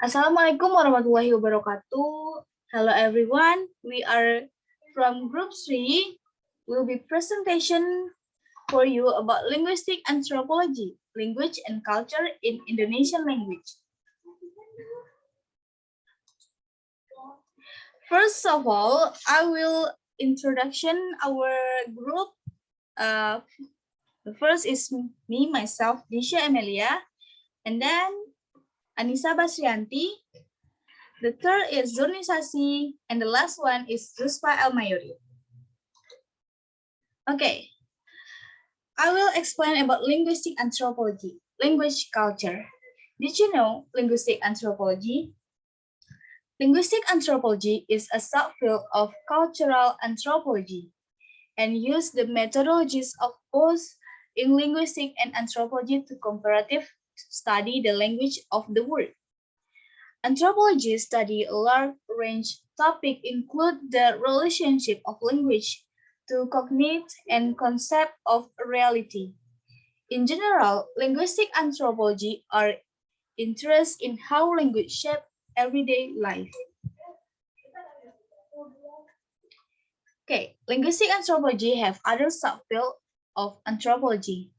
Assalamualaikum warahmatullahi wabarakatuh. Hello everyone. We are from Group 3. Will be presentation for you about linguistic anthropology, language and culture in Indonesian language. First of all, I will introduction our group. The first is me, myself, Disha Amelia, and then Anissa Basrianti. The third is Zurni Sasi, and the last one is Zuspa El-Mayuri. Okay, I will explain about linguistic anthropology, language culture. Did you know linguistic anthropology? Linguistic anthropology is a subfield of cultural anthropology and use the methodologies of both in linguistic and anthropology to comparative study the language of the world. Anthropology study a large range topic include the relationship of language to cognitive and concept of reality. In general, linguistic anthropology are interested in how language shape everyday life. Okay, linguistic anthropology have other subfields of anthropology.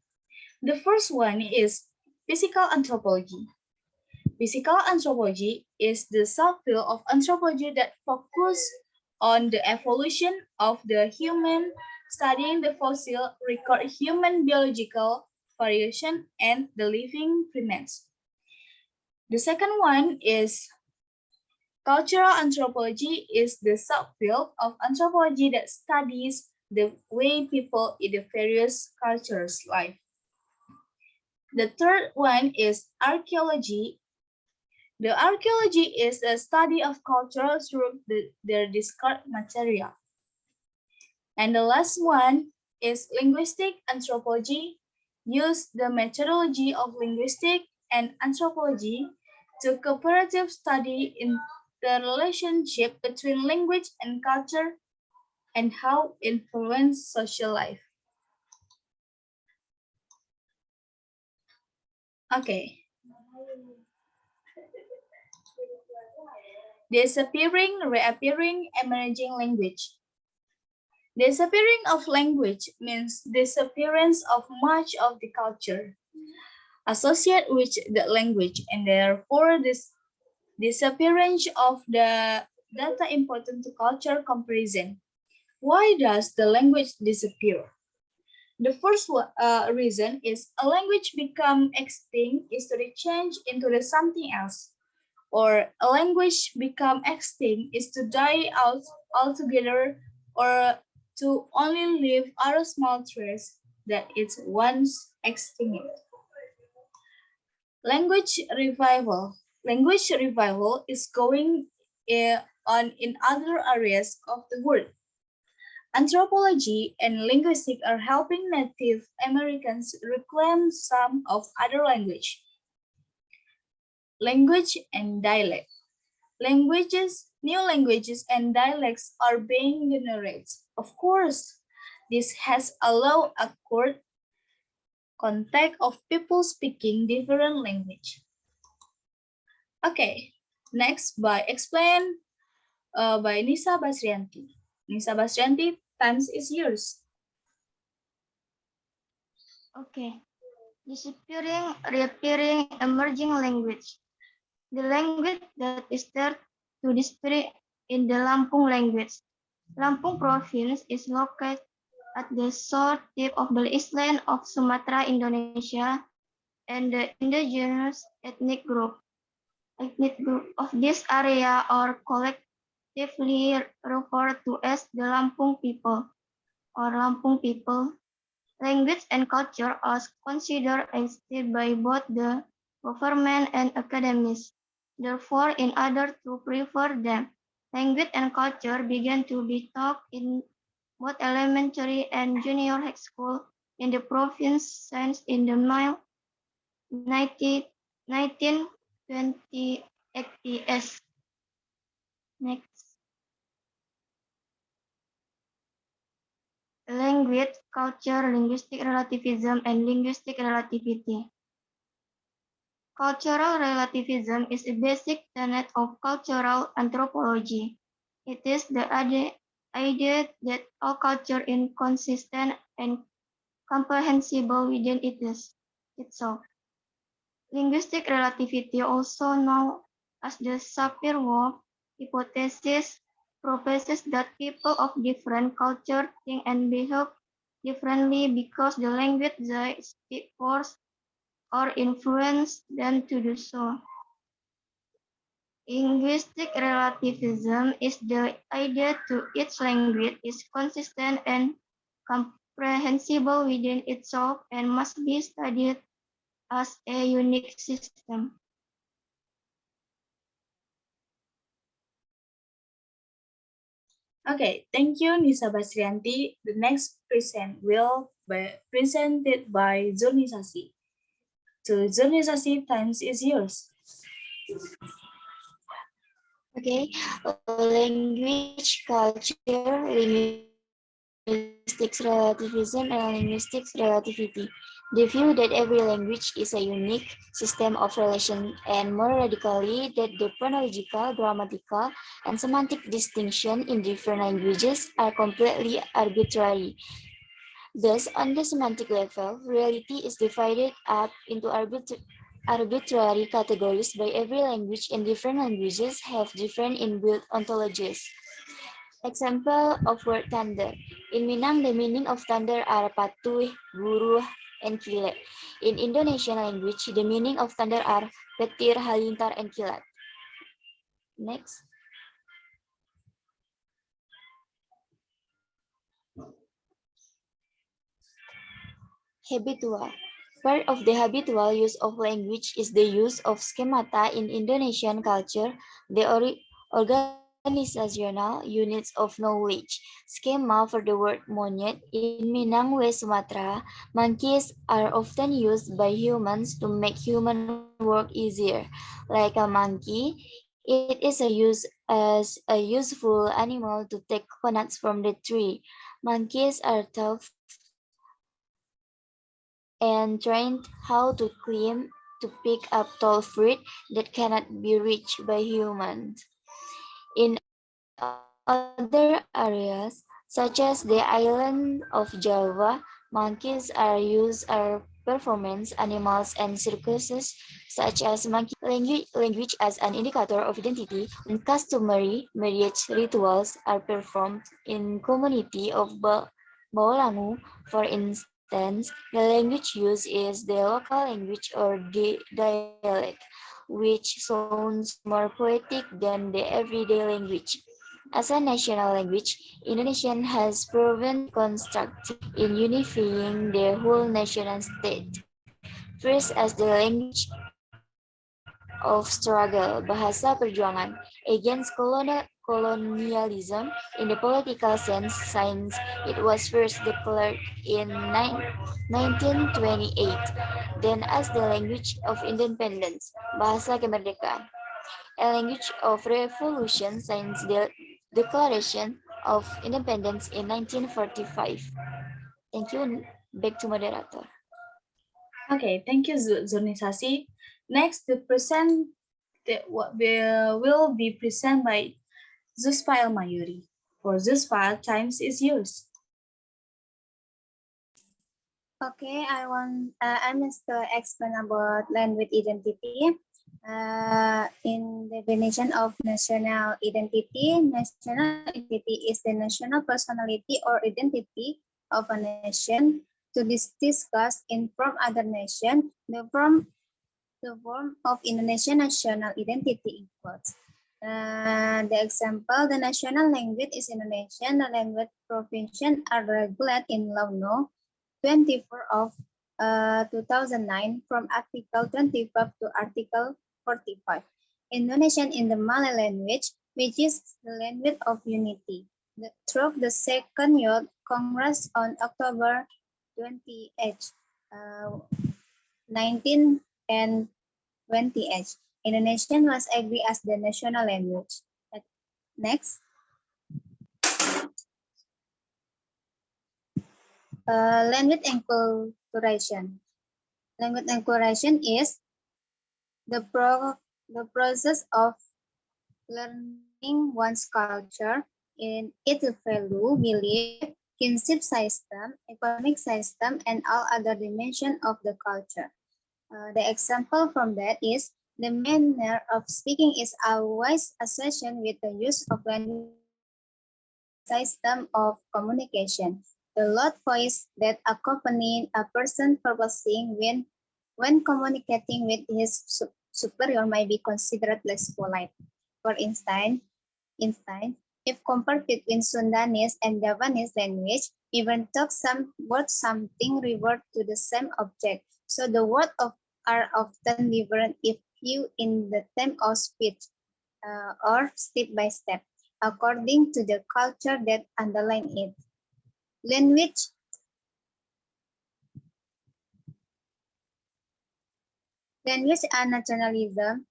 The first one is physical anthropology. Physical anthropology is the subfield of anthropology that focuses on the evolution of the human, studying the fossil record human biological variation and the living primates. The second one is cultural anthropology is the subfield of anthropology that studies the way people in the various cultures live. The third one is archaeology. The archaeology is a study of culture through their discarded material. And the last one is linguistic anthropology, use the methodology of linguistic and anthropology to comparative study in the relationship between language and culture and how influence social life. Okay. Disappearing, reappearing, emerging language. Disappearing of language means disappearance of much of the culture associated with the language, and therefore this disappearance of the data important to culture comparison. Why does the language disappear? The first reason is a language become extinct is to change into the something else, or a language become extinct is to die out altogether, or to only leave a small trace that it once extinct. Language revival. Language revival is going on in other areas of the world. Anthropology and linguistics are helping Native Americans reclaim some of other language. Language and dialect. New languages and dialects are being generated. Of course, this has allowed a core contact of people speaking different language. Okay, next explain by Nisa Basrianti. Nisa Basrianti, times is yours. Okay. Disappearing, reappearing, emerging language. The language that is there to disappear in the Lampung language. Lampung province is located at the south tip of the island of Sumatra, Indonesia, and the indigenous ethnic group of this area are collectively referred to as the Lampung people or Lampung people. Language and culture are considered existed by both the government and academies. Therefore, in order to preserve them, language and culture began to be taught in both elementary and junior high school in the province since in the 1920s. Next. Language, culture, linguistic relativism, and linguistic relativity. Cultural relativism is a basic tenet of cultural anthropology. It is the idea that all culture is consistent and comprehensible within itself. Linguistic relativity, also known as the Sapir-Whorf hypothesis, proposes that people of different cultures think and behave differently because the language they speak force or influence them to do so. Linguistic relativism is the idea that each language is consistent and comprehensible within itself and must be studied as a unique system. Okay, thank you, Nisa Basrianti. The next present will be presented by Zulnisasi. So Zulnisasi, times is yours. Okay, language, culture, linguistics relativism, and linguistics relativity. The view that every language is a unique system of relation, and more radically, that the phonological, grammatical, and semantic distinction in different languages are completely arbitrary. Thus, on the semantic level, reality is divided up into arbitrary categories by every language, and different languages have different inbuilt ontologies. Example of word thunder. In Minang, the meaning of thunder are patuh, buruh, and kile. In Indonesian language, the meaning of thunder are petir, halilintar, and kilat. Next. Habitual. Part of the habitual use of language is the use of schemata in Indonesian culture, the organizational units of knowledge. Schema for the word monyet in Minang, West Sumatra. Monkeys are often used by humans to make human work easier. Like a monkey, it is as a useful animal to take coconuts from the tree. Monkeys are tough and trained how to climb to pick up tall fruit that cannot be reached by humans. In other areas, such as the island of Java, monkeys are used as performance animals and circuses, such as monkey language as an indicator of identity. When customary marriage rituals are performed in community of Baolangu, for instance, the language used is the local language or the dialect, which sounds more poetic than the everyday language. As a national language, Indonesian has proven constructive in unifying the whole national state. First, as the language of struggle, bahasa perjuangan, against colonialism in the political sense, since it was first declared in 1928. Then as the language of independence, bahasa kemerdekaan, a language of revolution since the Declaration of Independence in 1945. Thank you. Back to moderator. Okay, thank you, Zulnisasi. Next, the present will be presented by Zuspa El Mayuri. For Zuspa, times is yours. Okay, I'm just to explain about language identity. In definition of national identity is the national personality or identity of a nation to discuss in from other nation. The form of Indonesian national identity includes the example, the national language is Indonesian. The language provisions are regulated in Law No. 24 of 2009 from Article 25 to Article 45. Indonesian in the Malay language, which is the language of unity. Through the Second Youth Congress on October 28, 19 and 20, Indonesian was agreed as the national language. Next. Language enculturation. Language enculturation is The process of learning one's culture in its value, belief, kinship system, economic system, and all other dimensions of the culture. The example from that is the manner of speaking is always associated with the use of language system of communication. The loud voice that accompanies a person purposing when communicating with his superior might be considered less polite. For instance, if compared between Sundanese and Javanese language, even talk some words something revert to the same object. So the words are often different if viewed in the term of speech or step by step, according to the culture that underline it. Language and nationalism,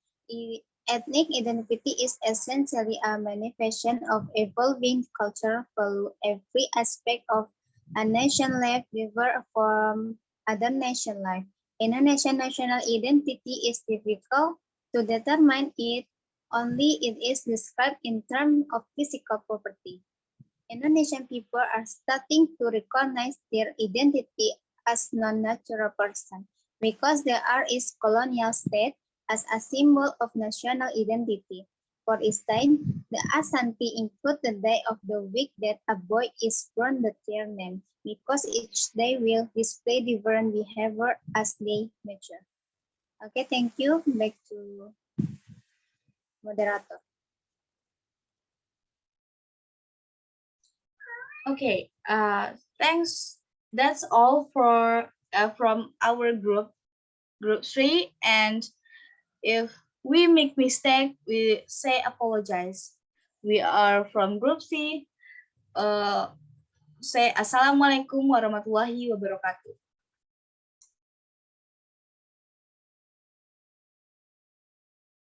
ethnic identity is essentially a manifestation of evolving cultural value. Every aspect of a nation life differs from other nation life. In a nation, national identity is difficult to determine it only it is described in terms of physical property. Indonesian people are starting to recognize their identity as non-natural person because there are is colonial state as a symbol of national identity. For instance, the Ashanti include the day of the week that a boy is born the their name because each day will display different behavior as they mature. Okay, thank you. Back to moderator. Okay, thanks. That's all for from our group 3. And if we make mistake, we say apologize. We are from group C. Say Assalamualaikum warahmatullahi wabarakatuh.